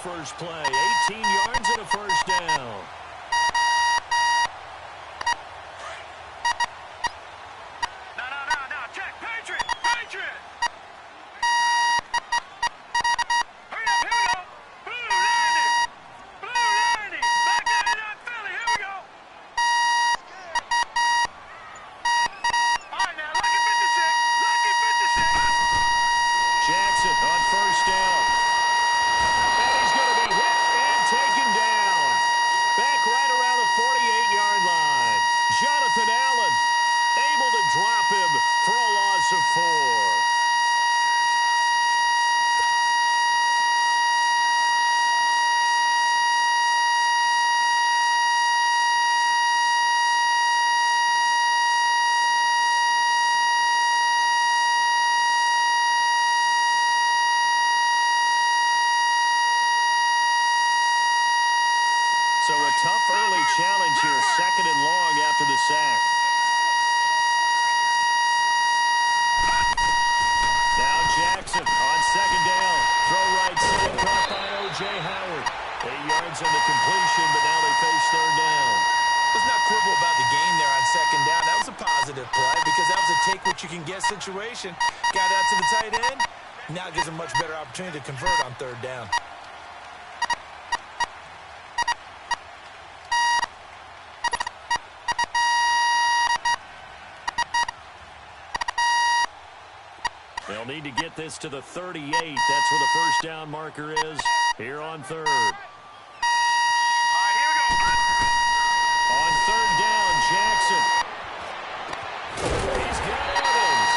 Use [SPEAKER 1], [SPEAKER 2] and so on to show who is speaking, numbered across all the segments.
[SPEAKER 1] first play. 18 yards and a first down. So a tough early challenge here, 2nd and long after the sack. Now Jackson on 2nd down. Throw right side, caught by O.J. Howard. 8 yards on the completion, but now they face 3rd down.
[SPEAKER 2] Let's not quibble about the gain there on 2nd down. That was a positive play because that was a take-what-you-can-get situation. Got out to the tight end. Now it gives them a much better opportunity to convert on 3rd down.
[SPEAKER 1] They'll need to get this to the 38. That's where the first down marker is here on 3rd.
[SPEAKER 3] All right, here we go.
[SPEAKER 1] On 3rd down, Jackson. He's got Evans.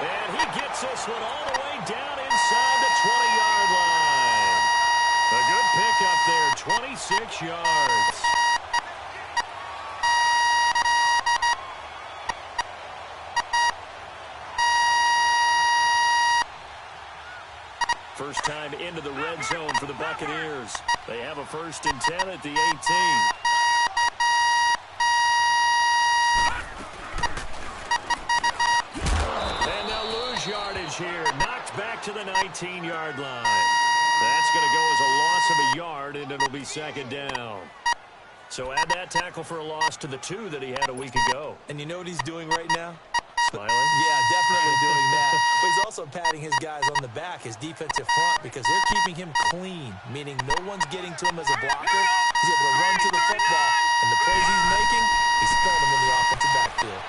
[SPEAKER 1] And he gets this one all the way down inside the 20-yard line. A good pickup there, 26 yards. First time into the red zone for the Buccaneers. They have a 1st and 10 at the 18. And they'll lose yardage here. Knocked back to the 19-yard line. That's going to go as a loss of a yard, and it'll be 2nd down. So add that tackle for a loss to the 2 that he had a week ago.
[SPEAKER 2] And you know what he's doing right now?
[SPEAKER 1] Smiling?
[SPEAKER 2] Yeah, definitely doing that. But he's also patting his guys on the back, his defensive front, because they're keeping him clean, meaning no one's getting to him as a blocker. He's able to run to the football, and the plays he's making, he's throwing them in the offensive backfield.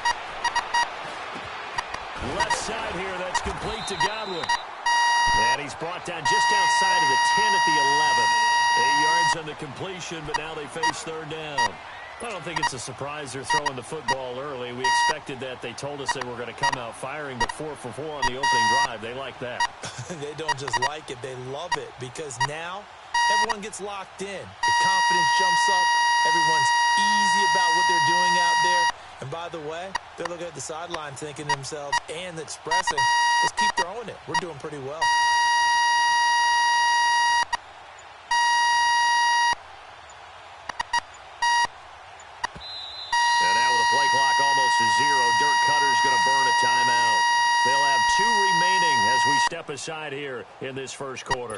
[SPEAKER 1] Left side here, that's complete to Godwin. And he's brought down just outside of the 10 at the 11. 8 yards on the completion, but now they face 3rd down. I don't think it's a surprise they're throwing the football early. We expected that. They told us they were going to come out firing, but 4 for 4 on the opening drive. They like that.
[SPEAKER 2] They don't just like it, they love it, because now everyone gets locked in. The confidence jumps up. Everyone's easy about what they're doing out there. And by the way, they're looking at the sideline thinking to themselves and expressing, let's keep throwing it. We're doing pretty well.
[SPEAKER 1] Play clock almost to 0. Dirk Cutter's going to burn a timeout. They'll have 2 remaining as we step aside here in this first quarter.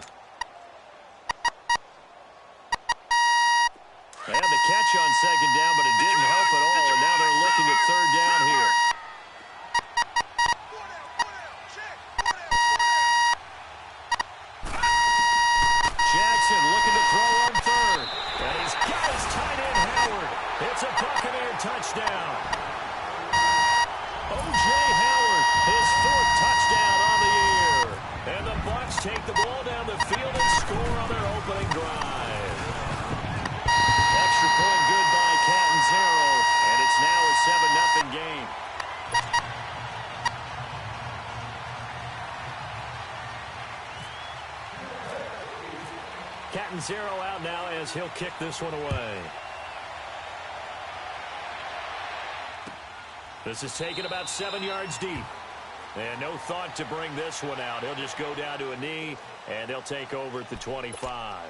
[SPEAKER 1] They had the catch on 2nd down, but it didn't help at all, and now they're looking at 3rd down here. Jackson looking to throw on 3rd. And he's got his tight end, Howard. It's a Buccaneer touchdown. O.J. Howard, his 4th touchdown on the year. And the Bucs take the ball down the field and score on their opening drive. Extra point good by Catanzaro, and it's now a 7-0 game. Catanzaro out now as he'll kick this one away. This is taken about 7 yards deep. And no thought to bring this one out. He'll just go down to a knee, and they'll take over at the 25.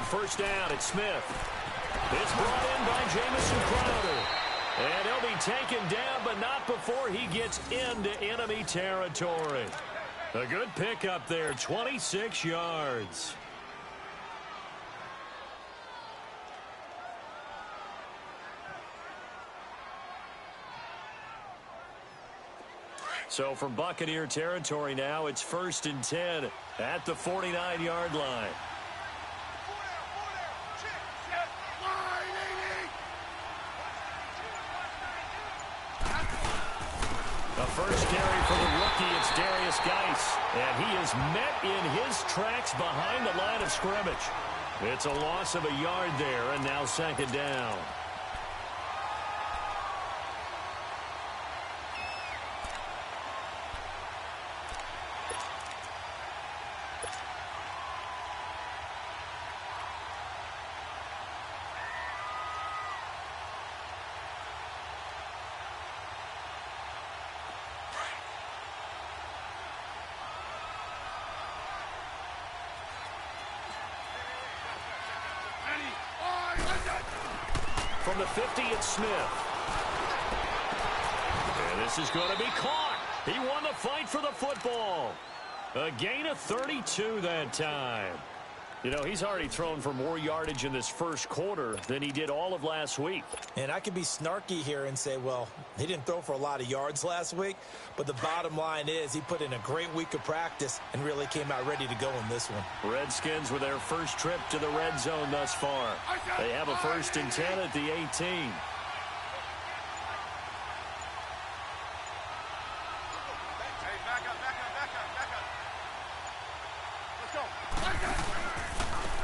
[SPEAKER 1] first down. It's Smith. It's brought in by Jamison Crowder. And he'll be taken down, but not before he gets into enemy territory. A good pickup there, 26 yards. So from Buccaneer territory now, it's 1st and 10 at the 49-yard line. The first carry for the rookie, it's Darius Geis. And he is met in his tracks behind the line of scrimmage. It's a loss of a yard there, and now 2nd down. From the 50, it's Smith. And this is going to be caught. He won the fight for the football. A gain of 32 that time. You know, he's already thrown for more yardage in this first quarter than he did all of last week.
[SPEAKER 2] And I could be snarky here and say, well, he didn't throw for a lot of yards last week, but the bottom line is he put in a great week of practice and really came out ready to go in this one.
[SPEAKER 1] Redskins with their first trip to the red zone thus far. They have a 1st and 10 at the 18.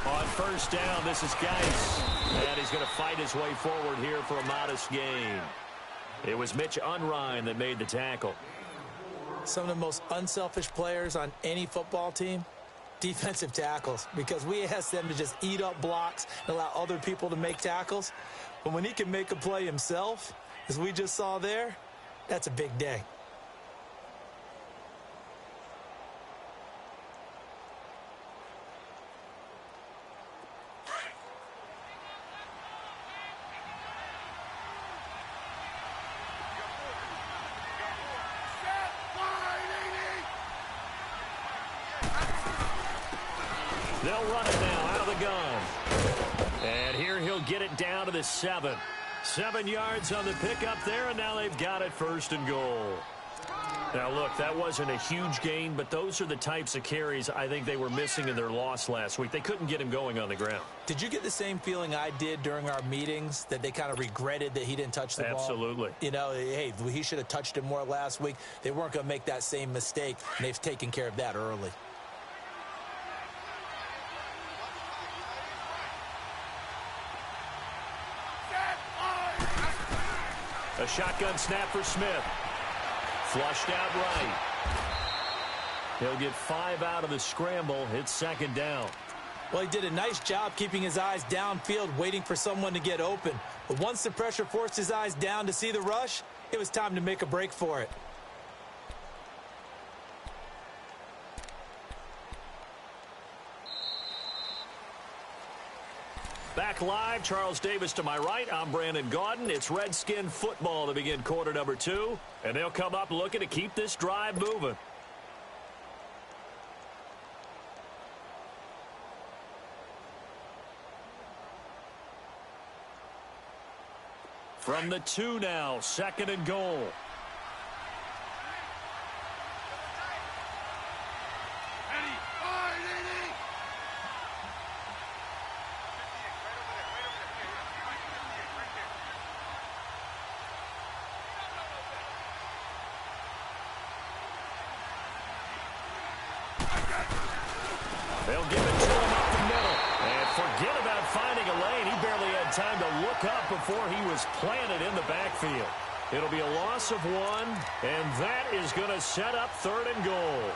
[SPEAKER 1] On first down, this is Geis. And he's going to fight his way forward here for a modest gain. It was Mitch Unrein that made the tackle.
[SPEAKER 2] Some of the most unselfish players on any football team, defensive tackles, because we ask them to just eat up blocks and allow other people to make tackles. But when he can make a play himself, as we just saw there, that's a big day.
[SPEAKER 1] They'll run it now out of the gun. And here he'll get it down to the 7. 7 yards on the pickup there, and now they've got it 1st and goal. Now, look, that wasn't a huge gain, but those are the types of carries I think they were missing in their loss last week. They couldn't get him going on the ground.
[SPEAKER 2] Did you get the same feeling I did during our meetings, that they kind of regretted that he didn't touch the ball?
[SPEAKER 1] Absolutely.
[SPEAKER 2] You know, hey, he should have touched it more last week. They weren't going to make that same mistake, and they've taken care of that early.
[SPEAKER 1] A shotgun snap for Smith. Flushed out right. He'll get 5 out of the scramble. It's 2nd down.
[SPEAKER 2] Well, he did a nice job keeping his eyes downfield, waiting for someone to get open. But once the pressure forced his eyes down to see the rush, it was time to make a break for it.
[SPEAKER 1] Back live, Charles Davis to my right. I'm Brandon Gaudin. It's Redskin football to begin quarter number 2. And they'll come up looking to keep this drive moving. From the 2 now, 2nd and goal. They'll give it to him up the middle. And forget about finding a lane. He barely had time to look up before he was planted in the backfield. It'll be a loss of 1, and that is going to set up 3rd and goal.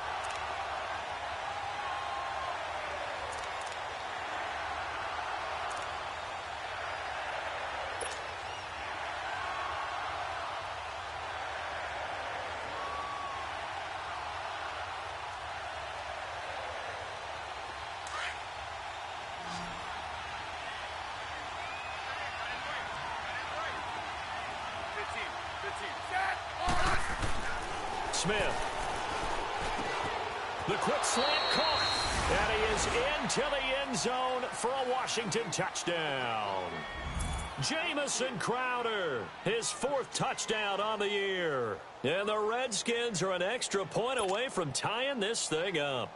[SPEAKER 1] Smith. The quick slant caught. And he is into the end zone for a Washington touchdown. Jamison Crowder, his 4th touchdown on the year. And the Redskins are an extra point away from tying this thing up.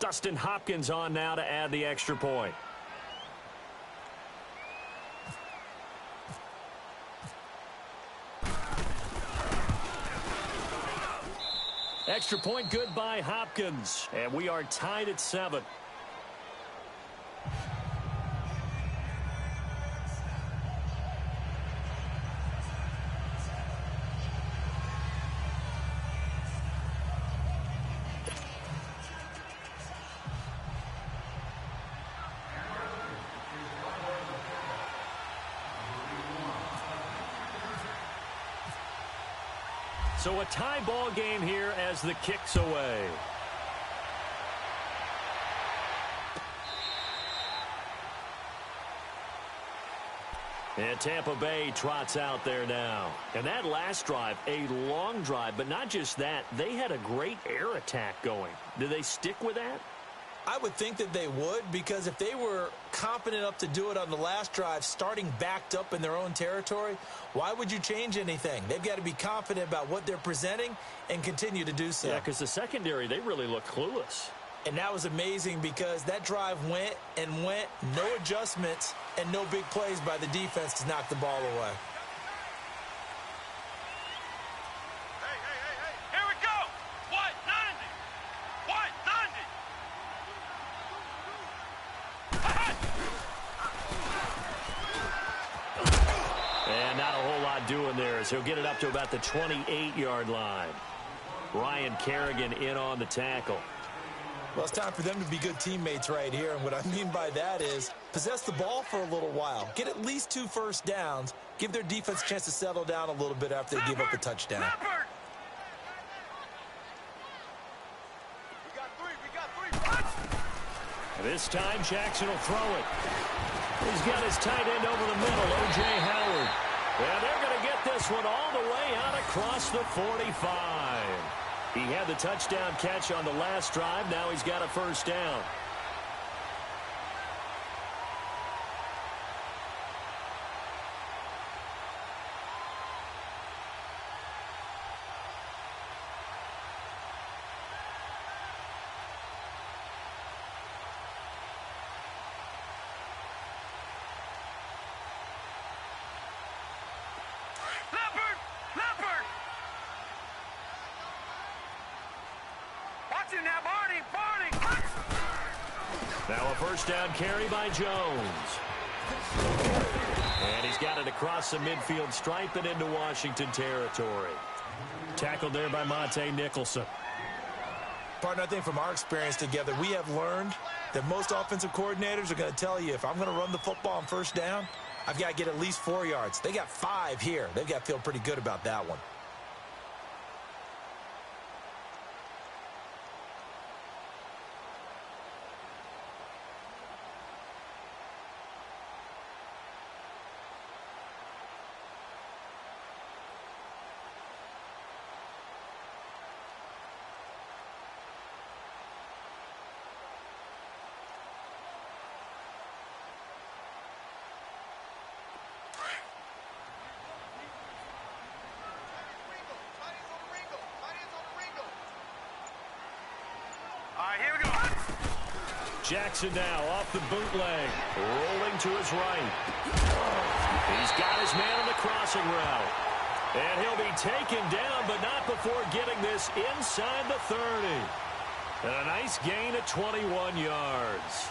[SPEAKER 1] Dustin Hopkins on now to add the extra point. Extra point good by Hopkins. And we are tied at 7. So a tie ball game here as the kick's away. And Tampa Bay trots out there now. And that last drive, a long drive, but not just that, they had a great air attack going. Do they stick with that?
[SPEAKER 2] I would think that they would, because if they were confident enough to do it on the last drive, starting backed up in their own territory, why would you change anything? They've got to be confident about what they're presenting and continue to do so.
[SPEAKER 1] Yeah, because the secondary, they really look clueless.
[SPEAKER 2] And that was amazing because that drive went and went, no adjustments, and no big plays by the defense to knock the ball away.
[SPEAKER 3] Here we go. What? 90. What? 90.
[SPEAKER 1] And not a whole lot doing there as he'll get it up to about the 28-yard line. Ryan Kerrigan in on the tackle.
[SPEAKER 2] Well, it's time for them to be good teammates right here. And what I mean by that is possess the ball for a little while. Get at least 2 first downs. Give their defense a chance to settle down a little bit after they give up the touchdown.
[SPEAKER 3] Leopard. We got three.
[SPEAKER 1] This time, Jackson will throw it. He's got his tight end over the middle, O.J. Howard. And they're going to get this one all the way out across the 45. He had the touchdown catch on the last drive. Now he's got a first down. Now a first down carry by Jones. And he's got it across the midfield stripe and into Washington territory. Tackled there by Monte Nicholson.
[SPEAKER 2] Partner, I think from our experience together, we have learned that most offensive coordinators are going to tell you, if I'm going to run the football on first down, I've got to get at least 4 yards. They got 5 here. They've got to feel pretty good about that one.
[SPEAKER 3] Here we go.
[SPEAKER 1] Jackson now off the bootleg, rolling to his right. He's got his man on the crossing route. And he'll be taken down, but not before getting this inside the 30. And a nice gain of 21 yards.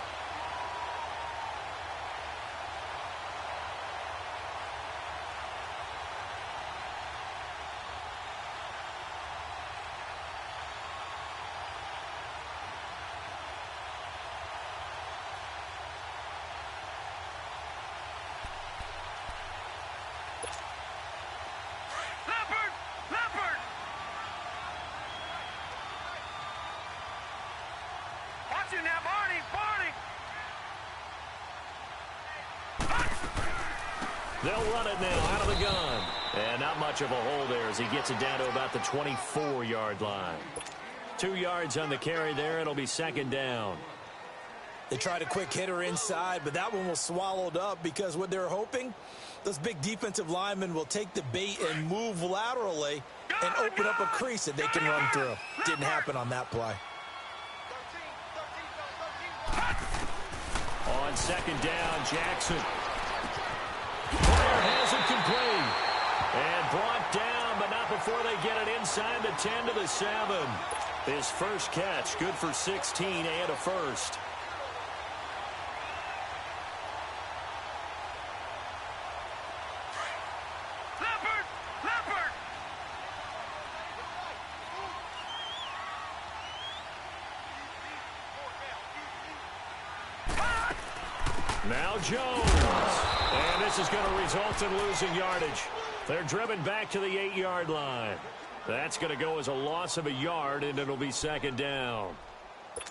[SPEAKER 1] They'll run it now out of the gun. And not much of a hole there as he gets it down to about the 24-yard line. 2 yards on the carry there. It'll be second down.
[SPEAKER 2] They tried a quick hitter inside, but that one was swallowed up because what they're hoping, those big defensive linemen will take the bait and move laterally and open up a crease that they can run through. Didn't happen on that play.
[SPEAKER 1] On second down, Jackson. Player has it complete. And brought down, but not before they get it inside the 10 to the 7. His first catch, good for 16 and a first. Now Jones. And this is going to result in losing yardage. They're driven back to the 8-yard line. That's going to go as a loss of a yard, and it'll be second down.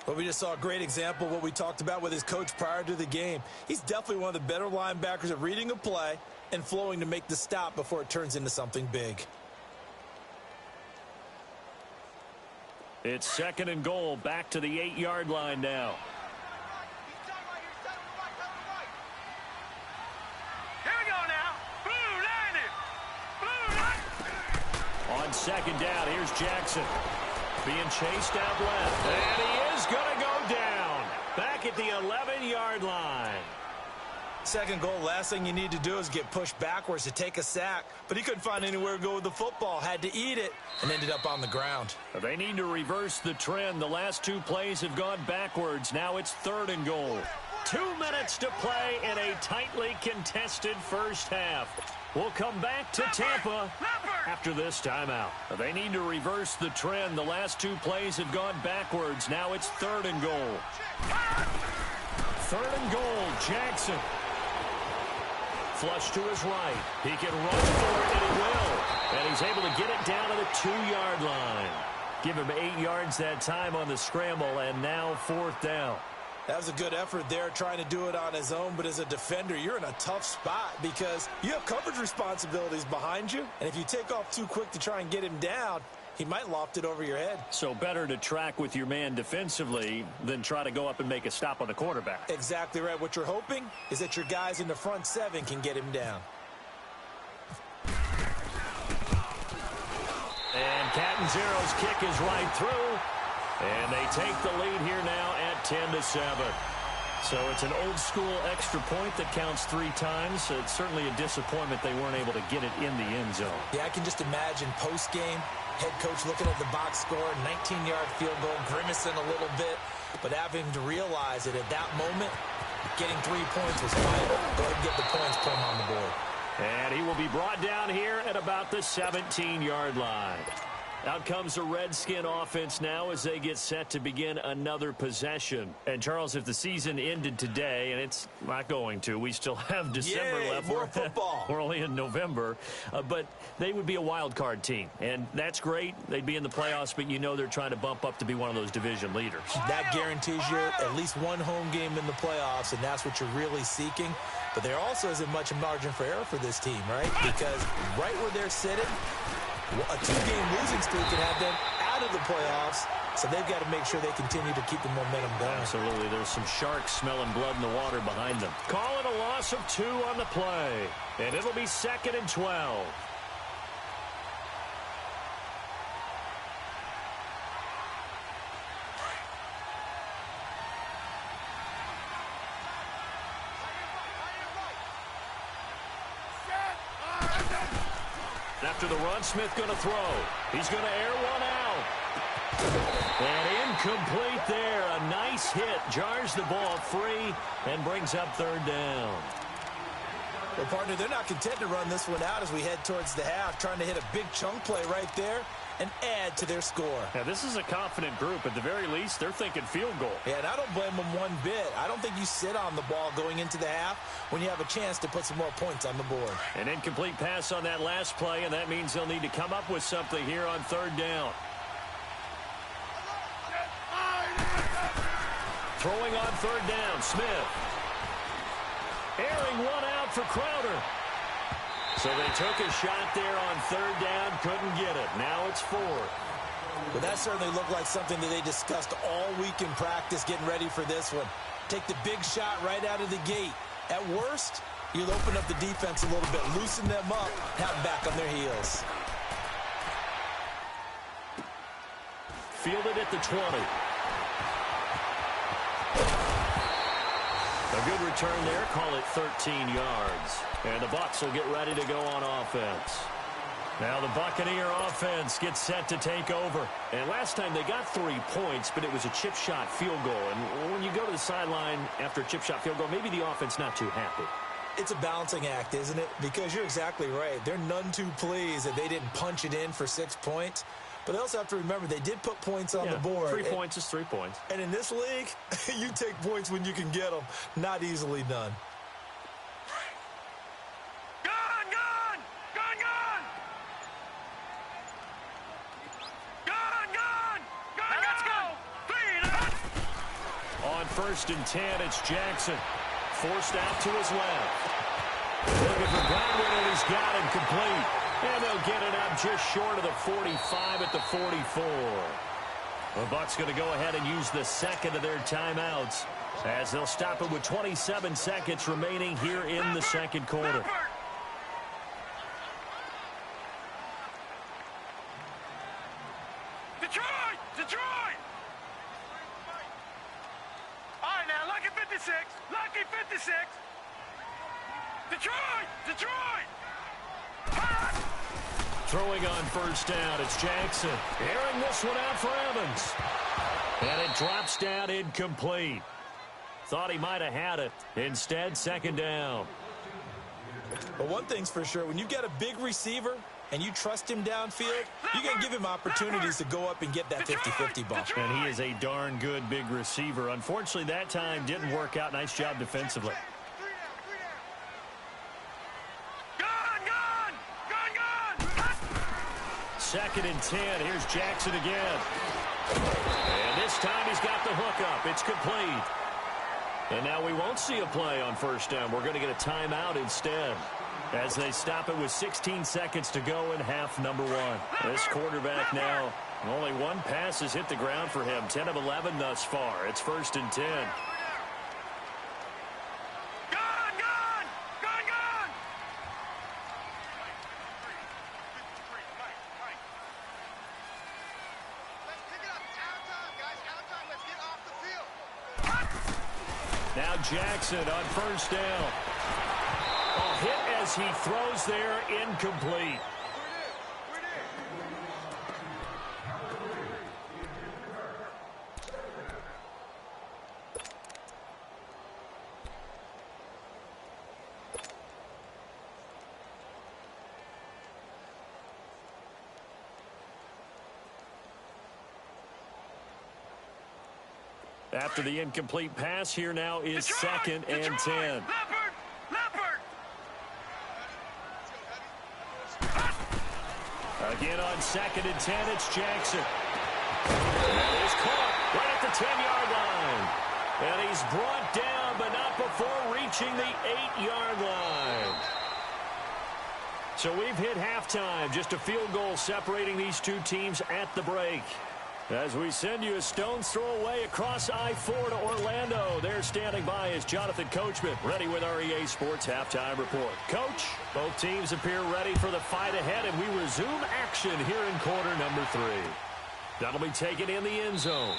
[SPEAKER 2] Well, we just saw a great example of what we talked about with his coach prior to the game. He's definitely one of the better linebackers at reading a play and flowing to make the stop before it turns into something big.
[SPEAKER 1] It's second and goal, back to the 8-yard line now. On second down, here's Jackson. Being chased out left. And he is going to go down. Back at the 11-yard line.
[SPEAKER 2] Second goal, last thing you need to do is get pushed backwards to take a sack. But he couldn't find anywhere to go with the football. Had to eat it and ended up on the ground.
[SPEAKER 1] They need to reverse the trend. The last 2 plays have gone backwards. Now it's third and goal. 2 minutes to play in a tightly contested first half. We'll come back to Tampa after this timeout. They need to reverse the trend. The last 2 plays have gone backwards. Now it's third and goal. Third and goal, Jackson. Flush to his right. He can run for it, and he will. And he's able to get it down to the 2-yard line. Give him 8 yards that time on the scramble, and now fourth down.
[SPEAKER 2] That was a good effort there, trying to do it on his own. But as a defender, you're in a tough spot because you have coverage responsibilities behind you. And if you take off too quick to try and get him down, he might loft it over your head.
[SPEAKER 1] So better to track with your man defensively than try to go up and make a stop on the quarterback.
[SPEAKER 2] Exactly right. What you're hoping is that your guys in the front 7 can get him down.
[SPEAKER 1] And Catanzero's kick is right through. And they take the lead here now at 10 to 7. So it's an old-school extra point that counts 3 times. It's certainly a disappointment they weren't able to get it in the end zone.
[SPEAKER 2] Yeah, I can just imagine post-game, head coach looking at the box score, 19-yard field goal, grimacing a little bit, but having to realize that at that moment, getting 3 points was vital. Go ahead and get the points, put him on the board.
[SPEAKER 1] And he will be brought down here at about the 17-yard line. Out comes the Redskin offense now as they get set to begin another possession. And, Charles, if the season ended today, and it's not going to, we still have December left.
[SPEAKER 2] More football.
[SPEAKER 1] We're only in November. But they would be a wild card team. And that's great. They'd be in the playoffs, but you know they're trying to bump up to be one of those division leaders.
[SPEAKER 2] That guarantees you at least one home game in the playoffs, and that's what you're really seeking. But there also isn't much margin for error for this team, right? Because right where they're sitting, a 2-game losing streak can have them out of the playoffs, so they've got to make sure they continue to keep the momentum going.
[SPEAKER 1] Absolutely. There's some sharks smelling blood in the water behind them. Call it a loss of 2 on the play, and it'll be second and 12. After the run, Smith going to throw. He's going to air one out. And incomplete there. A nice hit. Jars the ball free and brings up third down.
[SPEAKER 2] Well, partner, they're not content to run this one out as we head towards the half, trying to hit a big chunk play right there and add to their score.
[SPEAKER 1] Now, this is a confident group. At the very least, they're thinking field goal.
[SPEAKER 2] Yeah, and I don't blame them one bit. I don't think you sit on the ball going into the half when you have a chance to put some more points on the board.
[SPEAKER 1] An incomplete pass on that last play, and that means they'll need to come up with something here on third down. Throwing on third down, Smith. Airing one out for Crowder. So they took a shot there on third down, couldn't get it. Now it's fourth.
[SPEAKER 2] Well, that certainly looked like something that they discussed all week in practice getting ready for this one. Take the big shot right out of the gate. At worst, you'll open up the defense a little bit, loosen them up, have them back on their heels.
[SPEAKER 1] Fielded at the 20. A good return there, call it 13 yards. And the Bucs will get ready to go on offense. Now the Buccaneer offense gets set to take over. And last time they got 3 points, but it was a chip shot field goal. And when you go to the sideline after a chip shot field goal, maybe the offense not too happy.
[SPEAKER 2] It's a balancing act, isn't it? Because you're exactly right. They're none too pleased that they didn't punch it in for 6 points. But they also have to remember they did put points on the board.
[SPEAKER 1] 3 points is 3 points.
[SPEAKER 2] And in this league, you take points when you can get them. Not easily done.
[SPEAKER 1] First and 10, it's Jackson. Forced out to his left. Looking for Godwin, and he's got him complete. And they'll get it up just short of the 45 at the 44. The Bucs going to go ahead and use the second of their timeouts as they'll stop it with 27 seconds remaining here in the second quarter.
[SPEAKER 3] Lucky 56. Detroit.
[SPEAKER 1] Throwing on first down, it's Jackson. Airing this one out for Evans. And it drops down incomplete. Thought he might have had it. Instead, second down.
[SPEAKER 2] But one thing's for sure, when you get a big receiver and you trust him downfield, you can give him opportunities to go up and get that 50-50 ball.
[SPEAKER 1] And he is a darn good big receiver. Unfortunately, that time didn't work out. Nice job defensively.
[SPEAKER 3] Gun!
[SPEAKER 1] Second and 10. Here's Jackson again. And this time he's got the hook up. It's complete. And now we won't see a play on first down. We're going to get a timeout instead, as they stop it with 16 seconds to go in half number one. This quarterback now, only one pass has hit the ground for him. 10 of 11 thus far. It's first and 10.
[SPEAKER 3] Gun! Let's pick it up. It's out of time, guys. Out of time. Let's get off the field.
[SPEAKER 1] Now Jackson on first down. A hit as he throws there, incomplete. After the incomplete pass, here now is second and 10.
[SPEAKER 3] Leopard!
[SPEAKER 1] Again on second and 10, it's Jackson. And he's caught right at the 10-yard line. And he's brought down, but not before reaching the 8-yard line. So we've hit halftime. Just a field goal separating these two teams at the break. As we send you a stone's throw away across I-4 to Orlando. There standing by is Jonathan Coachman, ready with our EA Sports Halftime Report. Coach, both teams appear ready for the fight ahead, and we resume action here in quarter number 3. That'll be taken in the end zone.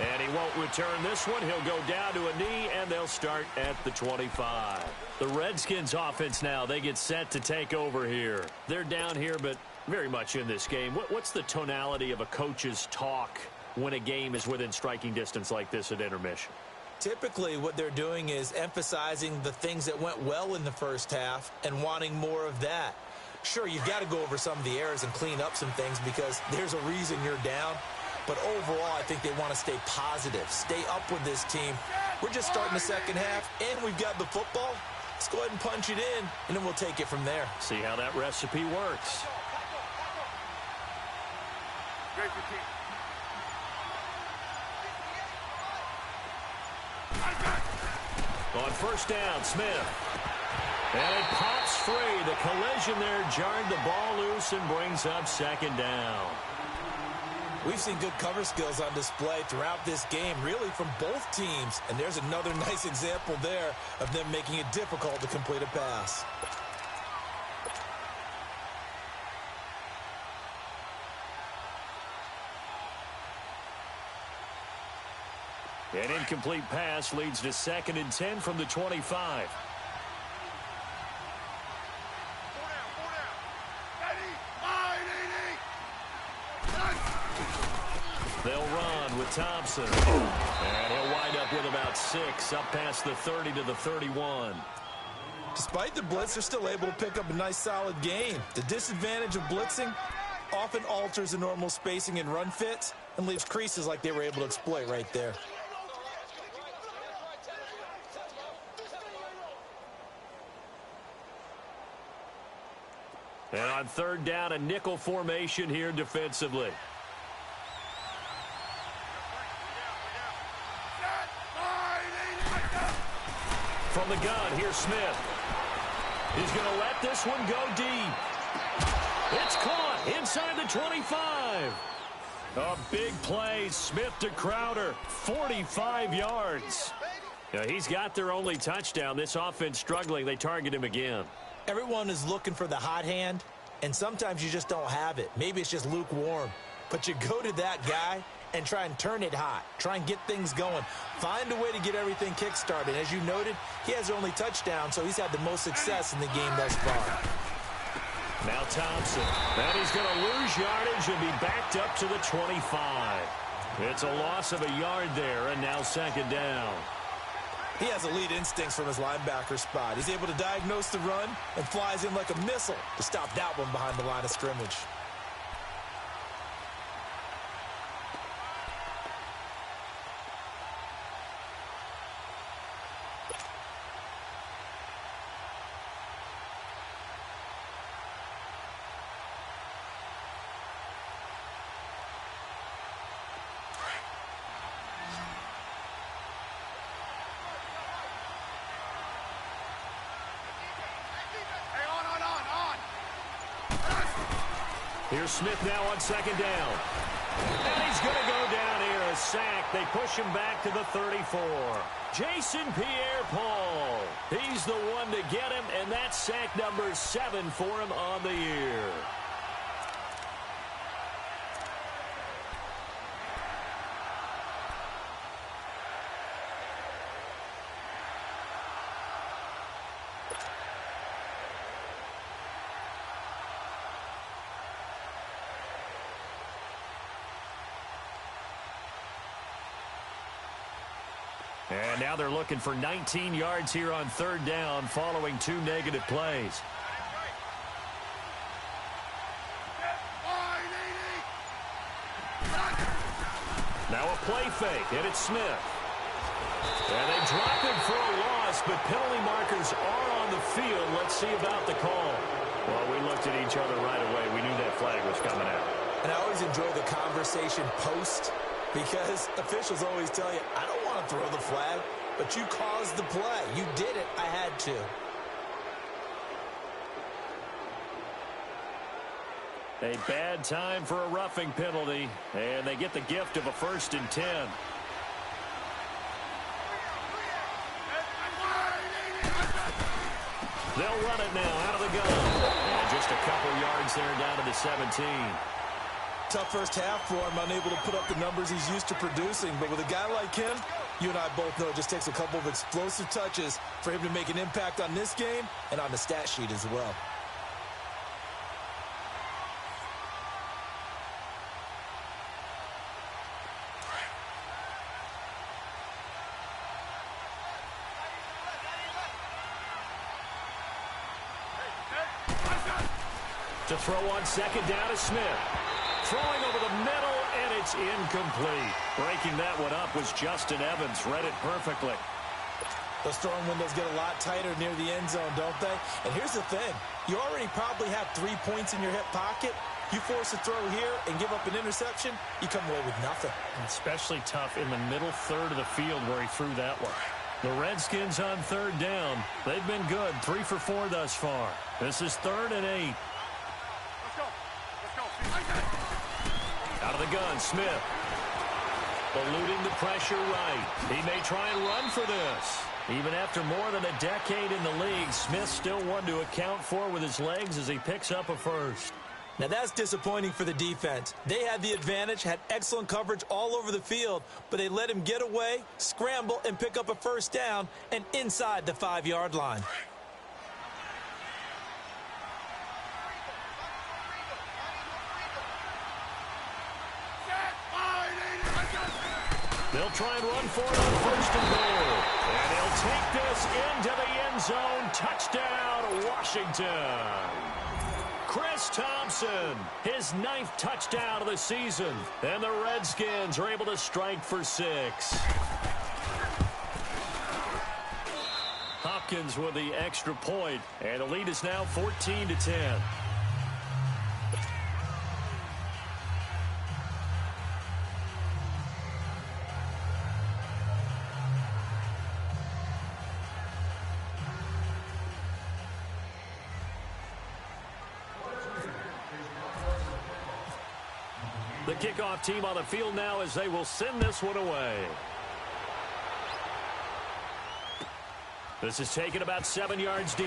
[SPEAKER 1] And he won't return this one. He'll go down to a knee, and they'll start at the 25. The Redskins offense now, they get set to take over here. They're down here, but very much in this game. What's the tonality of a coach's talk when a game is within striking distance like this at intermission?
[SPEAKER 2] Typically, what they're doing is emphasizing the things that went well in the first half and wanting more of that. Sure, you've got to go over some of the errors and clean up some things because there's a reason you're down. But overall, I think they want to stay positive, stay up with this team. We're just starting the second half, and we've got the football. Let's go ahead and punch it in, and then we'll take it from there.
[SPEAKER 1] See how that recipe works. On first down, Smith. And it pops free. The collision there jarred the ball loose and brings up second down.
[SPEAKER 2] We've seen good cover skills on display throughout this game, really from both teams. And there's another nice example there of them making it difficult to complete a pass.
[SPEAKER 1] An incomplete pass leads to 2nd and 10 from the 25. They'll run with Thompson. And he'll wind up with about 6, up past the 30 to the 31.
[SPEAKER 2] Despite the blitz, they're still able to pick up a nice, solid gain. The disadvantage of blitzing often alters the normal spacing and run fits and leaves creases like they were able to exploit right there.
[SPEAKER 1] And on 3rd down, a nickel formation here defensively. From the gun, here's Smith. He's going to let this one go deep. It's caught inside the 25. A big play, Smith to Crowder, 45 yards. Now, he's got their only touchdown. This offense struggling. They target him again.
[SPEAKER 2] Everyone is looking for the hot hand, and sometimes you just don't have it. Maybe it's just lukewarm. But you go to that guy and try and turn it hot. Try and get things going. Find a way to get everything kick-started. As you noted, he has only touchdown, so he's had the most success in the game thus far.
[SPEAKER 1] Now Thompson. And he's going to lose yardage and be backed up to the 25. It's a loss of a yard there, and now 2nd down.
[SPEAKER 2] He has elite instincts from his linebacker spot. He's able to diagnose the run and flies in like a missile to stop that one behind the line of scrimmage.
[SPEAKER 1] Here's Smith now on 2nd down. And he's going to go down here, a sack. They push him back to the 34. Jason Pierre-Paul. He's the one to get him, and that's sack number 7 for him on the year. And now they're looking for 19 yards here on 3rd down following 2 negative plays. Now a play fake, and it's Smith. And they drop him for a loss, but penalty markers are on the field. Let's see about the call. Well, we looked at each other right away. We knew that flag was coming out.
[SPEAKER 2] And I always enjoy the conversation post, because officials always tell you, I don't want to throw the flag, but you caused the play. You did it. I had to.
[SPEAKER 1] A bad time for a roughing penalty, and they get the gift of a 1st and 10. They'll run it now out of the gun. And just a couple yards there down to the 17.
[SPEAKER 2] Tough first half for him, unable to put up the numbers he's used to producing. But with a guy like him, you and I both know it just takes a couple of explosive touches for him to make an impact on this game and on the stat sheet as well.
[SPEAKER 1] To throw on 2nd down is Smith. Throwing over the middle, and it's incomplete. Breaking that one up was Justin Evans. Read it perfectly.
[SPEAKER 2] Those throwing windows get a lot tighter near the end zone, don't they? And here's the thing. You already probably have 3 points in your hip pocket. You force a throw here and give up an interception, you come away with nothing.
[SPEAKER 4] Especially tough in the middle third of the field where he threw that one.
[SPEAKER 1] The Redskins on third down. They've been good, 3 for 4 thus far. This is 3rd and 8.
[SPEAKER 3] Let's go.
[SPEAKER 1] Out of the gun, Smith. Eluding the pressure right. He may try and run for this. Even after more than a decade in the league, Smith still one to account for with his legs as he picks up a first.
[SPEAKER 2] Now that's disappointing for the defense. They had the advantage, had excellent coverage all over the field, but they let him get away, scramble, and pick up a first down and inside the 5-yard line.
[SPEAKER 1] They'll try and run for it on 1st and goal. And he'll take this into the end zone. Touchdown, Washington. Chris Thompson, his 9th touchdown of the season. And the Redskins are able to strike for 6. Hopkins with the extra point, and the lead is now 14-10. The kickoff team on the field now as they will send this one away. This is taken about 7 yards deep.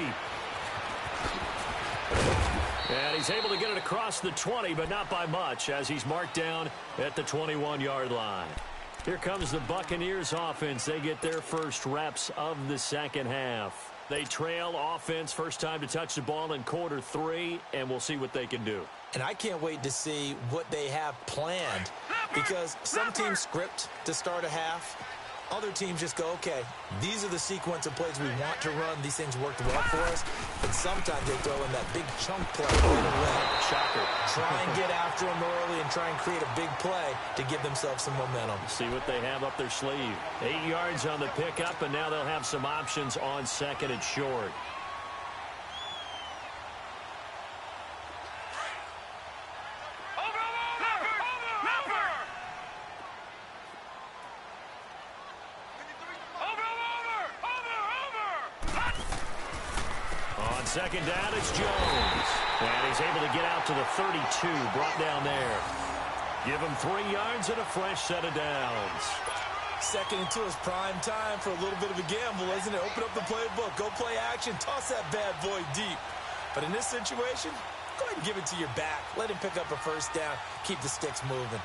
[SPEAKER 1] And he's able to get it across the 20, but not by much, as he's marked down at the 21-yard line. Here comes the Buccaneers offense. They get their first reps of the second half. They trail offense, first time to touch the ball in quarter 3, and we'll see what they can do.
[SPEAKER 2] And I can't wait to see what they have planned, because some teams script to start a half. Other teams just go, okay, these are the sequence of plays we want to run. These things worked well for us. And sometimes they throw in that big chunk play right away.
[SPEAKER 1] Shocker.
[SPEAKER 2] Try and get after them early and try and create a big play to give themselves some momentum.
[SPEAKER 1] See what they have up their sleeve. 8 yards on the pickup, and now they'll have some options on 2nd and short. Second down, it's Jones. And he's able to get out to the 32, brought down there. Give him 3 yards and a fresh set of downs.
[SPEAKER 2] 2nd and 2 is prime time for a little bit of a gamble, isn't it? Open up the playbook, go play action, toss that bad boy deep. But in this situation, go ahead and give it to your back. Let him pick up a first down, keep the sticks moving.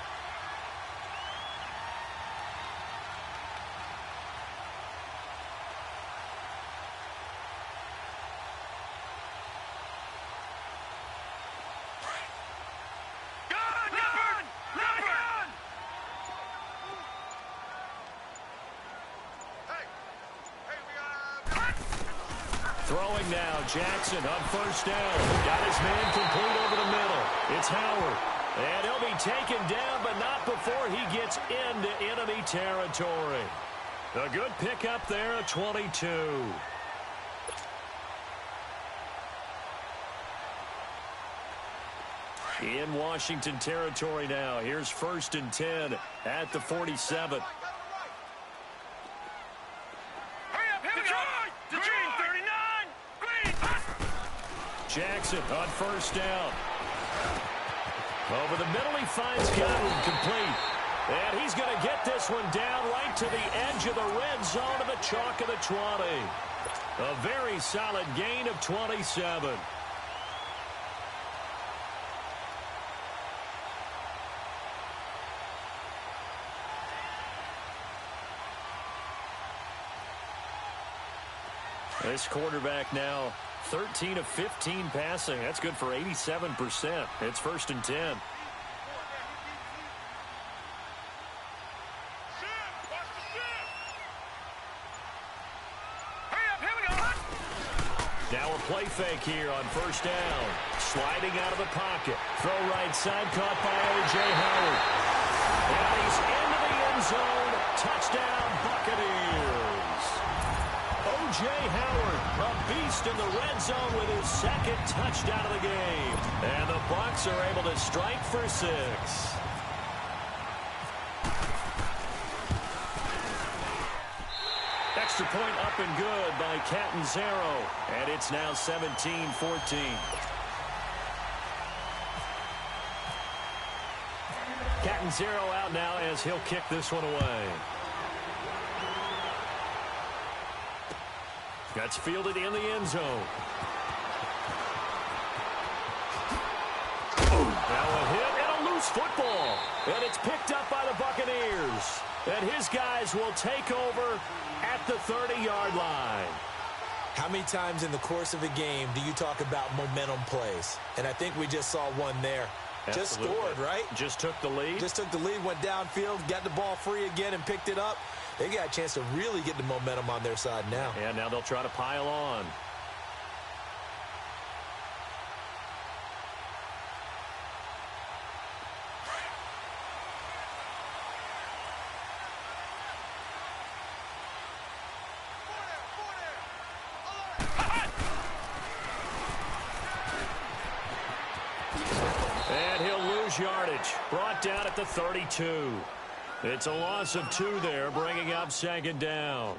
[SPEAKER 1] Throwing now, Jackson on first down. Got his man complete over the middle. It's Howard. And he'll be taken down, but not before he gets into enemy territory. A good pickup there at 22. In Washington territory now. Here's 1st and 10 at the 47. Jackson on first down. Over the middle, he finds Godwin complete. And he's going to get this one down right to the edge of the red zone of the chalk of the 20. A very solid gain of 27. This quarterback now 13 of 15 passing. That's good for 87%. It's 1st and 10. Now a play fake here on first down. Sliding out of the pocket. Throw right side, caught by O.J. Howard. And he's into the end zone. Touchdown, Buccaneers. O.J. Howard, a beast in the red zone with his 2nd touchdown of the game. And the Bucs are able to strike for 6. Extra Extra point up and good by Catanzaro. And it's now 17-14. Catanzaro out now as he'll kick this one away. That's fielded in the end zone. Now a hit and a loose football. And it's picked up by the Buccaneers. And his guys will take over at the 30-yard line.
[SPEAKER 2] How many times in the course of a game do you talk about momentum plays? And I think we just saw one there.
[SPEAKER 1] Absolutely.
[SPEAKER 2] Just scored, right?
[SPEAKER 1] Just took the lead.
[SPEAKER 2] Just took the lead, went downfield, got the ball free again, and picked it up. They got a chance to really get the momentum on their side now.
[SPEAKER 1] And now they'll try to pile on. And he'll lose yardage. Brought down at the 32. It's a loss of 2 there, bringing up second down.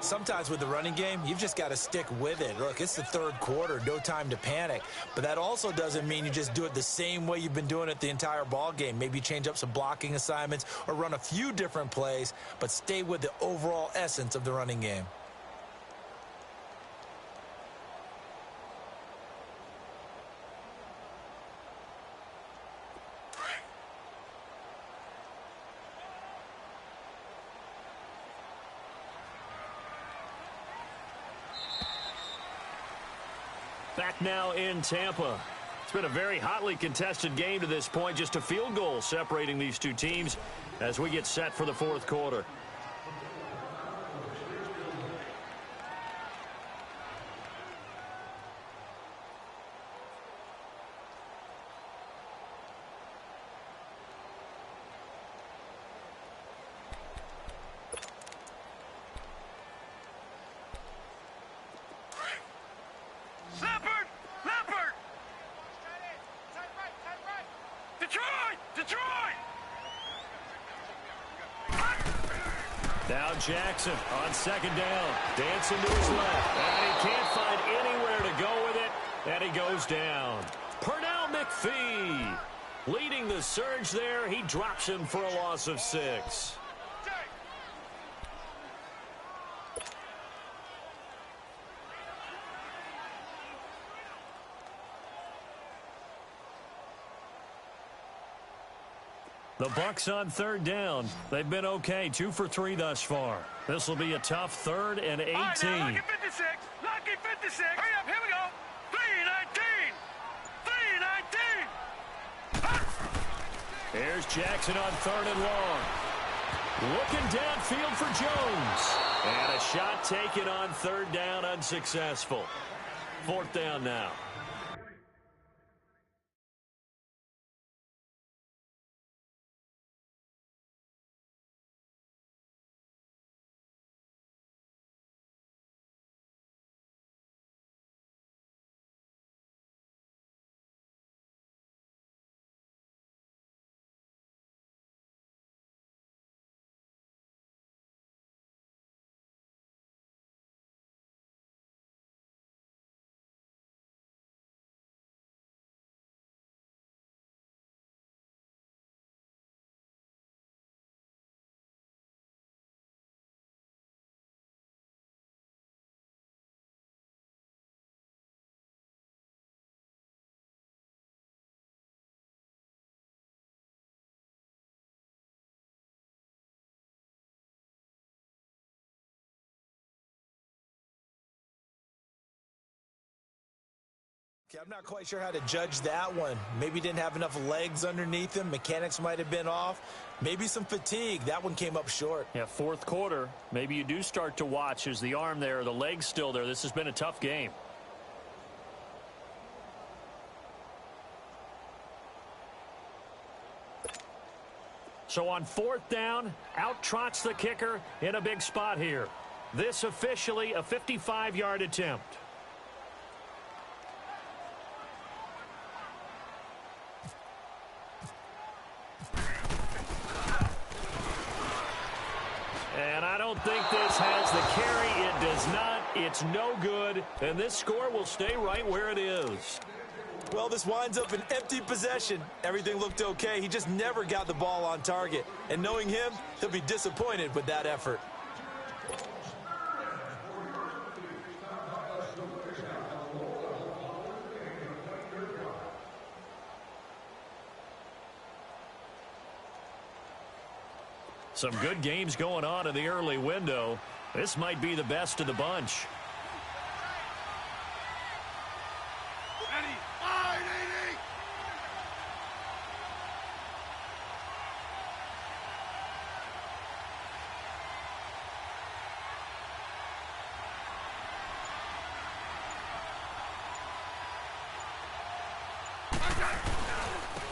[SPEAKER 2] Sometimes with the running game, you've just got to stick with it. Look, it's the third quarter, no time to panic. But that also doesn't mean you just do it the same way you've been doing it the entire ball game. Maybe change up some blocking assignments or run a few different plays, but stay with the overall essence of the running game.
[SPEAKER 1] Back now in Tampa. It's been a very hotly contested game to this point. Just a field goal separating these two teams as we get set for the fourth quarter. Now Jackson on second down. Dancing to his left. And he can't find anywhere to go with it. And he goes down. Pernell McPhee leading the surge there. He drops him for a loss of 6. The Bucs on third down. They've been okay, 2 for 3 thus far. This will be a tough 3rd and 18.
[SPEAKER 3] All right, now, lucky 56. Lucky 56. Hurry up, here we go. 3-19. 3-19.
[SPEAKER 1] Here's Jackson on 3rd and long. Looking downfield for Jones. And a shot taken on 3rd down, unsuccessful. 4th down now.
[SPEAKER 2] I'm not quite sure how to judge that one. Maybe didn't have enough legs underneath him. Mechanics might have been off. Maybe some fatigue. That one came up short.
[SPEAKER 1] Yeah, fourth quarter. Maybe you do start to watch. Is the arm there, the leg's still there? This has been a tough game. So on 4th down, out trots the kicker in a big spot here. This officially a 55-yard attempt. don't think this has the carry. It does not. It's no good. And this score will stay right where it is.
[SPEAKER 2] Well, this winds up an empty possession. Everything looked okay. He just never got the ball on target. And knowing him, he'll be disappointed with that effort.
[SPEAKER 1] Some good games going on in the early window. This might be the best of the bunch.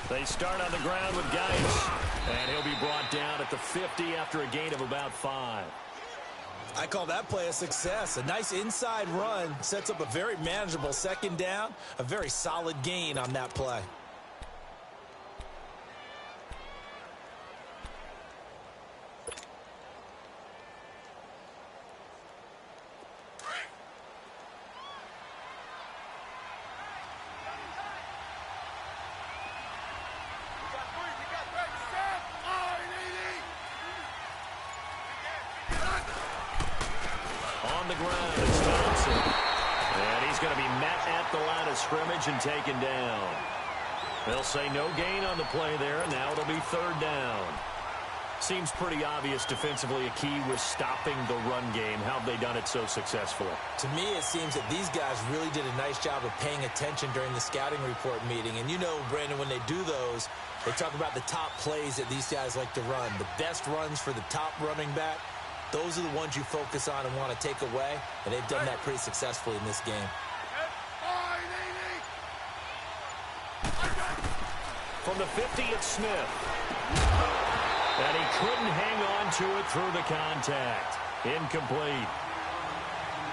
[SPEAKER 1] They start on the ground with Geis, and he'll be brought down at the 50 after a gain of about 5.
[SPEAKER 2] I call that play a success. A nice inside run sets up a very manageable second down, a very solid gain on that play.
[SPEAKER 1] Scrimmage and taken down. They'll say no gain on the play there. Now it'll be third down. Seems pretty obvious defensively a key was stopping the run game. How have they done it so successfully?
[SPEAKER 2] To me, it seems that these guys really did a nice job of paying attention during the scouting report meeting. And you know, Brandon, when they do those, they talk about the top plays that these guys like to run. The best runs for the top running back. Those are the ones you focus on and want to take away. And they've done that pretty successfully in this game.
[SPEAKER 1] From the 50, it's Smith. And he couldn't hang on to it through the contact. Incomplete.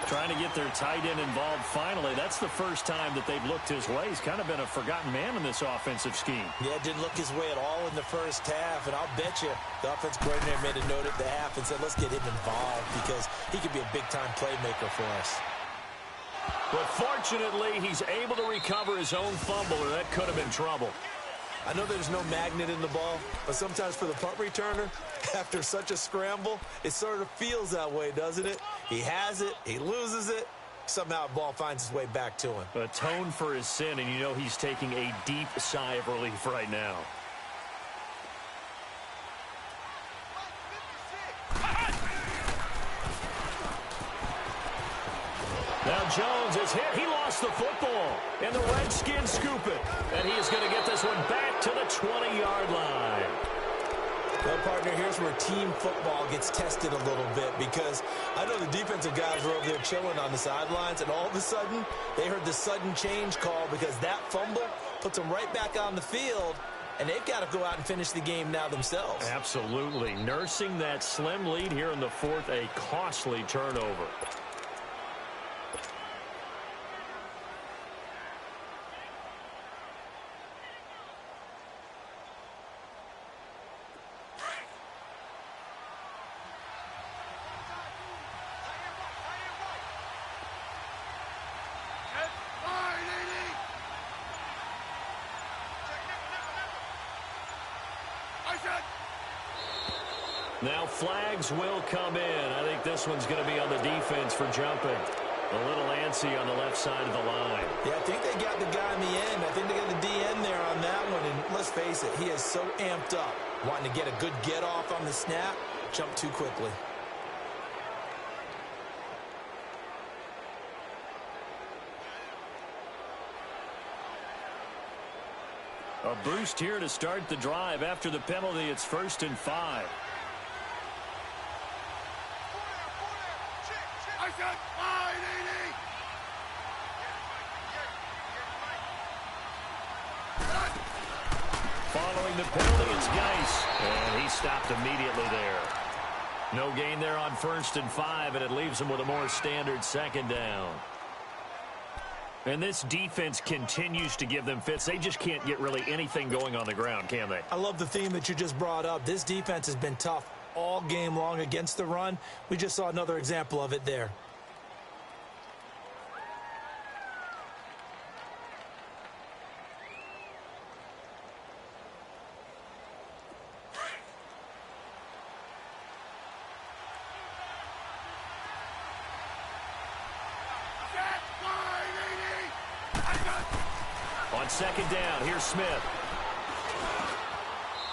[SPEAKER 1] Trying to get their tight end involved finally. That's the first time that they've looked his way. He's kind of been a forgotten man in this offensive scheme.
[SPEAKER 2] Yeah, didn't look his way at all in the first half. And I'll bet you the offensive coordinator made a note at the half and said, let's get him involved because he could be a big-time playmaker for us.
[SPEAKER 1] But fortunately, he's able to recover his own fumble, or that could have been trouble.
[SPEAKER 2] I know there's no magnet in the ball, but sometimes for the punt returner, after such a scramble, it sort of feels that way, doesn't it? He has it, he loses it, somehow the ball finds its way back to him.
[SPEAKER 1] Atone for his sin, and you know he's taking a deep sigh of relief right now. Now Jones is hit. He lost the football. And the Redskins scoop it. And he is going to get this one back to the 20-yard line.
[SPEAKER 2] Well, partner, here's where team football gets tested a little bit because I know the defensive guys were over there chilling on the sidelines, and all of a sudden, they heard the sudden change call because that fumble puts them right back on the field, and they've got to go out and finish the game now themselves.
[SPEAKER 1] Absolutely. Nursing that slim lead here in the fourth, a costly turnover. Now flags will come in. I think this one's going to be on the defense for jumping. A little antsy on the left side of the line.
[SPEAKER 2] Yeah, I think they got the guy in the end. I think they got the DN there on that one. And let's face it, he is so amped up, wanting to get a good get off on the snap, jump too quickly.
[SPEAKER 1] A boost here to start the drive. After the penalty, it's 1st and 5. Following the penalty, it's Geis. And he stopped immediately there. No gain there on 1st and 5, and it leaves him with a more standard second down. And this defense continues to give them fits. They just can't get really anything going on the ground, can they?
[SPEAKER 2] I love the theme that you just brought up. This defense has been tough all game long against the run. We just saw another example of it there.
[SPEAKER 1] On second down, here's Smith.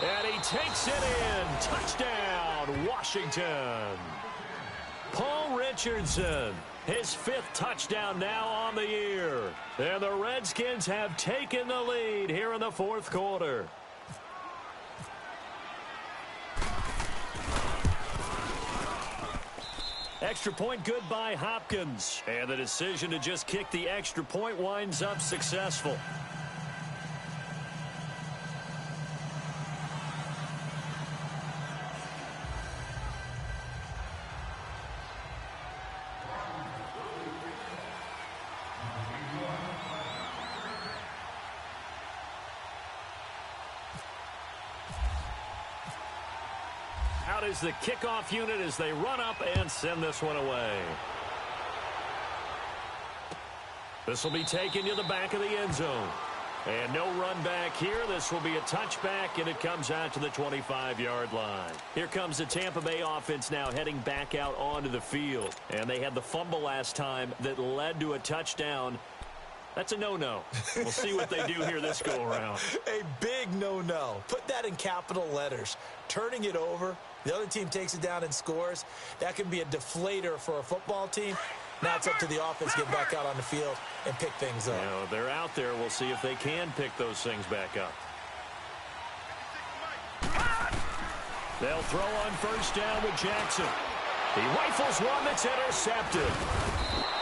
[SPEAKER 1] And he takes it in. Touchdown, Washington. Paul Richardson, his 5th touchdown now on the year. And the Redskins have taken the lead here in the 4th quarter. Extra point good by Hopkins. And the decision to just kick the extra point winds up successful. Out is the kickoff unit as they run up and send this one away. This will be taken to the back of the end zone. And no run back here. This will be a touchback, and it comes out to the 25-yard line. Here comes the Tampa Bay offense now heading back out onto the field. And they had the fumble last time that led to a touchdown. That's a no-no. We'll see what they do here this go-around.
[SPEAKER 2] A big no-no. Put that in capital letters. Turning it over, the other team takes it down and scores. That can be a deflator for a football team. Now it's up to the offense to get back out on the field and pick things up.
[SPEAKER 1] You know, they're out there. We'll see if they can pick those things back up. They'll throw on first down with Jackson. He rifles one that's intercepted.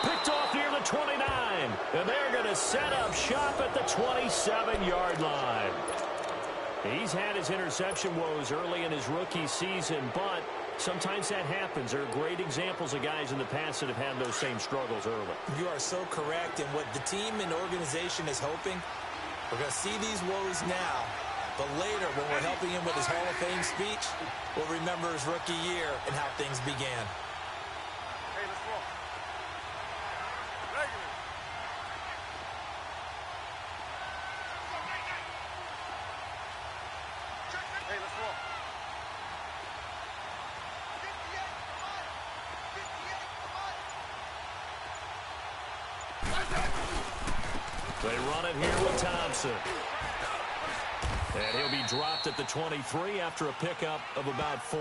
[SPEAKER 1] Picked off near the 29. And they're going to set up shop at the 27-yard line. He's had his interception woes early in his rookie season, but sometimes that happens. There are great examples of guys in the past that have had those same struggles early.
[SPEAKER 2] You are so correct. And what the team and organization is hoping, we're going to see these woes now, but later when we're helping him with his Hall of Fame speech, we'll remember his rookie year and how things began.
[SPEAKER 3] Hey, let's roll. Regular. Hey, let's roll. 58,
[SPEAKER 1] They run it here with Thompson. And he'll be dropped at the 23 after a pickup of about 4.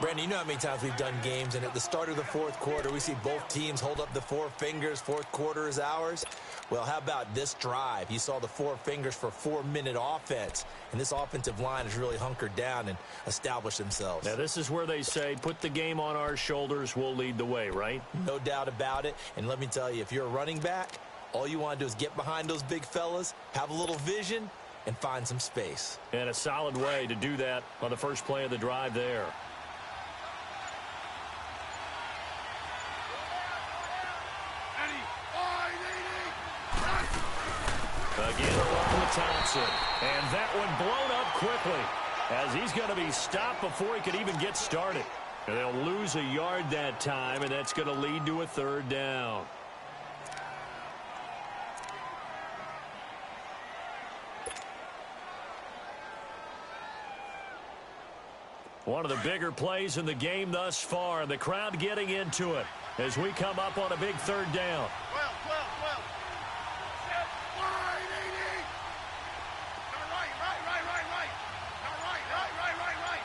[SPEAKER 2] Brandon, you know how many times we've done games, and at the start of the 4th quarter, we see both teams hold up the 4 fingers, 4th quarter is ours. Well, how about this drive? You saw the 4 fingers for 4-minute offense, and this offensive line has really hunkered down and established themselves.
[SPEAKER 1] Now, this is where they say, put the game on our shoulders, we'll lead the way, right?
[SPEAKER 2] No doubt about it, and let me tell you, if you're a running back, all you want to do is get behind those big fellas, have a little vision, and find some space.
[SPEAKER 1] And a solid way to do that on the first play of the drive there. Again, along with Thompson. And that one blown up quickly as he's going to be stopped before he could even get started. And they'll lose a yard that time, and that's going to lead to a 3rd down. One of the bigger plays in the game thus far, and the crowd getting into it as we come up on a big 3rd down.
[SPEAKER 3] 12. Set, wide, 80. Now right. Now right.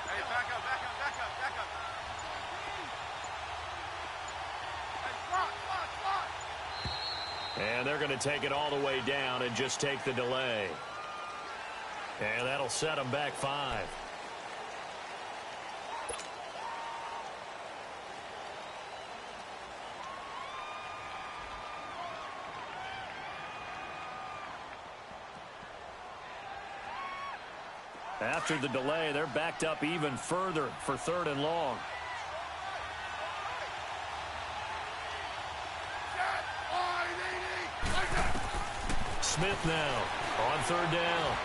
[SPEAKER 3] Hey, back up. Hey, slot.
[SPEAKER 1] And they're going to take it all the way down and just take the delay. And that'll set them back 5. After the delay, they're backed up even further for 3rd and long. Smith now on 3rd down.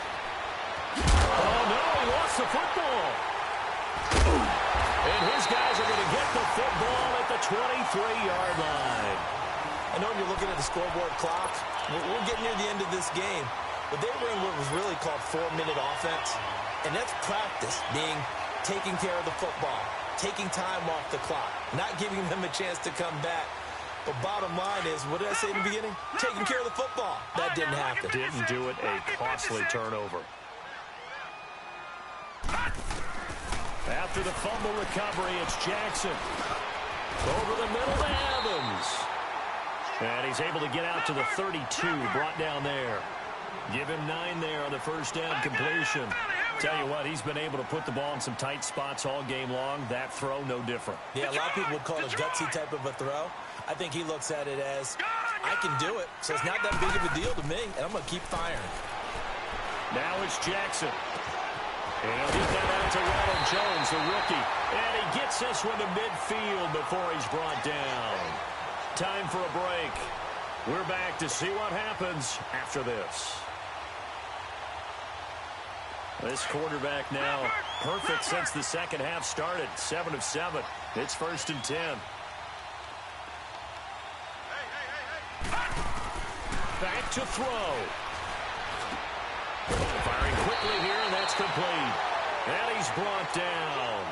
[SPEAKER 1] Oh, no, he lost the football. And his guys are going to get the football at the 23-yard line.
[SPEAKER 2] I know you're looking at the scoreboard clock. We're getting near the end of this game. But they were in what was really called 4-minute offense. And that's practice, being taking care of the football, taking time off the clock, not giving them a chance to come back. But bottom line is, what did I say in the beginning? Taking care of the football. That didn't happen.
[SPEAKER 1] Didn't do it, a costly turnover. After the fumble recovery, it's Jackson. Over the middle to Evans. And he's able to get out to the 32, brought down there. Give him 9 there on the first down completion. Tell you what, he's been able to put the ball in some tight spots all game long. That throw, no different.
[SPEAKER 2] Yeah, a lot of people would call it a gutsy type of a throw. I think he looks at it as, I can do it, so it's not that big of a deal to me, and I'm going to keep firing.
[SPEAKER 1] Now it's Jackson. And he'll get that out to Ronald Jones, the rookie. And he gets this one to midfield before he's brought down. Time for a break. We're back to see what happens after this. This quarterback now perfect since the second half started. 7 of 7. It's 1st and 10. Back to throw. Firing quickly here, and that's complete. And he's brought down.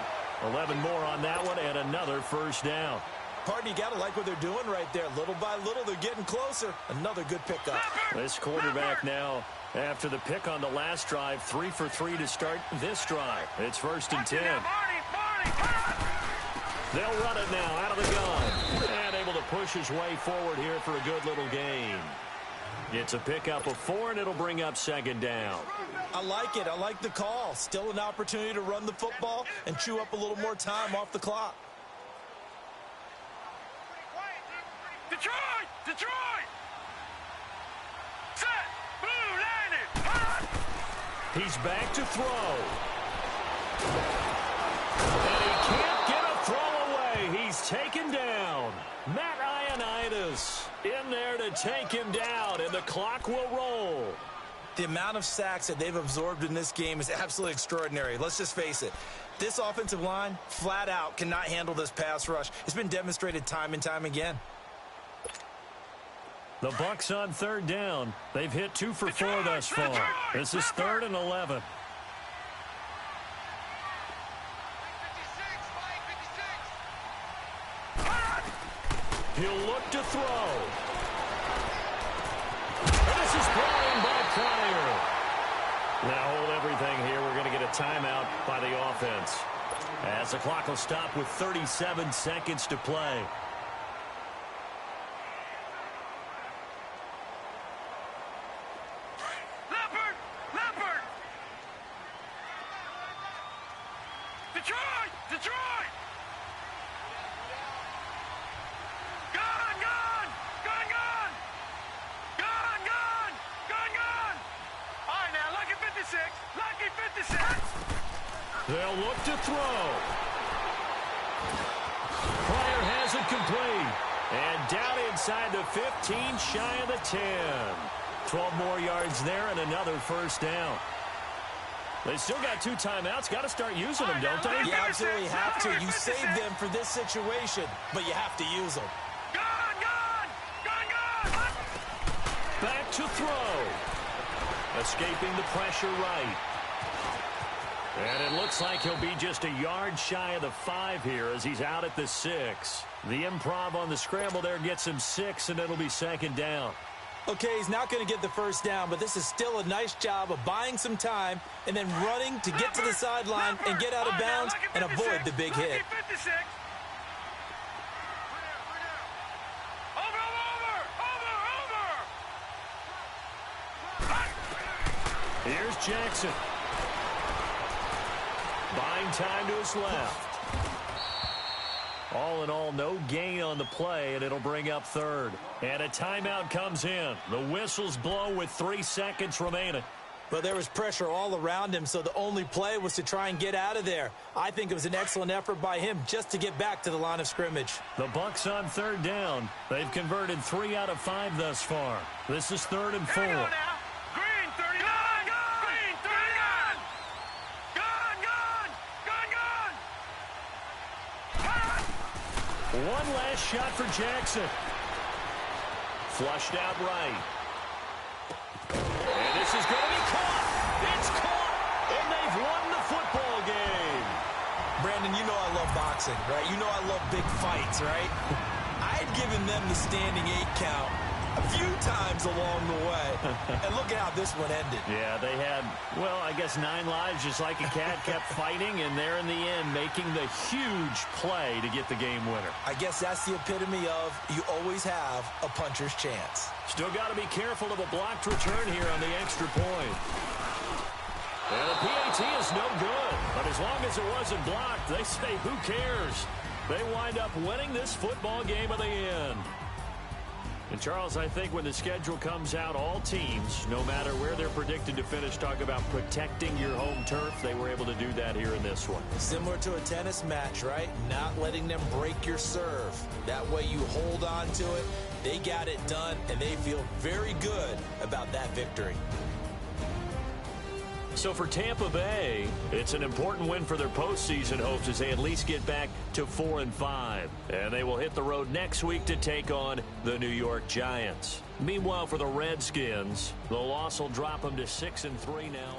[SPEAKER 1] 11 more on that one, and another first down.
[SPEAKER 2] Pardon, you got to like what they're doing right there. Little by little, they're getting closer. Another good pickup.
[SPEAKER 1] This quarterback now, after the pick on the last drive, 3 for 3 to start this drive. It's 1st and 10. They'll run it now out of the gun. And able to push his way forward here for a good little gain. It's a pickup of 4, and it'll bring up 2nd down.
[SPEAKER 2] I like it. I like the call. Still an opportunity to run the football and chew up a little more time off the clock.
[SPEAKER 3] Detroit! Detroit! Set! Blue landed! Hot!
[SPEAKER 1] He's back to throw. And he can't get a throw away. He's taken down. Matt Ioannidis in there to take him down, and the clock will roll.
[SPEAKER 2] The amount of sacks that they've absorbed in this game is absolutely extraordinary. Let's just face it. This offensive line, flat out, cannot handle this pass rush. It's been demonstrated time and time again.
[SPEAKER 1] The Bucs on 3rd down. They've hit 2 for 4 thus far. This is 3rd and 11. He'll look to throw. And this is brought in by Pryor. Now hold everything here. We're going to get a timeout by the offense, as the clock will stop with 37 seconds to play.
[SPEAKER 3] Detroit! Detroit! Gun! Gun! Gun! Gun! Gun! Gun! Gun! Gun! All right, now, lucky 56. Lucky 56.
[SPEAKER 1] They'll look to throw. Pryor has it complete. And down inside the 15, shy of the 10. 12 more yards there and another first down. They still got 2 timeouts. Got to start using them, don't they?
[SPEAKER 2] You absolutely have to. You save them for this situation, but you have to use them.
[SPEAKER 3] Gun! Gun! Gun! Gun!
[SPEAKER 1] Back to throw. Escaping the pressure right. And it looks like he'll be just a yard shy of the 5 here as he's out at the 6. The improv on the scramble there gets him 6, and it'll be 2nd down.
[SPEAKER 2] Okay, he's not going to get the first down, but this is still a nice job of buying some time and then running to get to the sideline and get out of bounds and avoid the big hit.
[SPEAKER 1] Here's Jackson. Buying time to his left. All in all, no gain on the play, and it'll bring up 3rd. And a timeout comes in. The whistles blow with 3 seconds remaining.
[SPEAKER 2] But there was pressure all around him, so the only play was to try and get out of there. I think it was an excellent effort by him just to get back to the line of scrimmage.
[SPEAKER 1] The Bucs on 3rd down. They've converted 3 out of 5 thus far. This is 3rd and 4.
[SPEAKER 3] Green 39. Green 39. Gun! Gun! Gun! Gun!
[SPEAKER 1] One last shot for Jackson. Flushed out right. And this is going to be caught. It's caught. And they've won the football game.
[SPEAKER 2] Brandon, you know I love boxing, right? You know I love big fights, right? I had given them the standing 8 count a few times along the way. And look at how this one ended.
[SPEAKER 1] Yeah, they had, well, I guess 9 lives just like a cat, kept fighting, and they're in the end making the huge play to get the game winner.
[SPEAKER 2] I guess that's the epitome of you always have a puncher's chance.
[SPEAKER 1] Still got to be careful of a blocked return here on the extra point. And the PAT is no good, but as long as it wasn't blocked, they say, who cares? They wind up winning this football game at the end. And, Charles, I think when the schedule comes out, all teams, no matter where they're predicted to finish, talk about protecting your home turf. They were able to do that here in this one.
[SPEAKER 2] Similar to a tennis match, right? Not letting them break your serve. That way you hold on to it. They got it done, and they feel very good about that victory.
[SPEAKER 1] So for Tampa Bay, it's an important win for their postseason hopes as they at least get back to 4-5. And they will hit the road next week to take on the New York Giants. Meanwhile, for the Redskins, the loss will drop them to 6-3 now.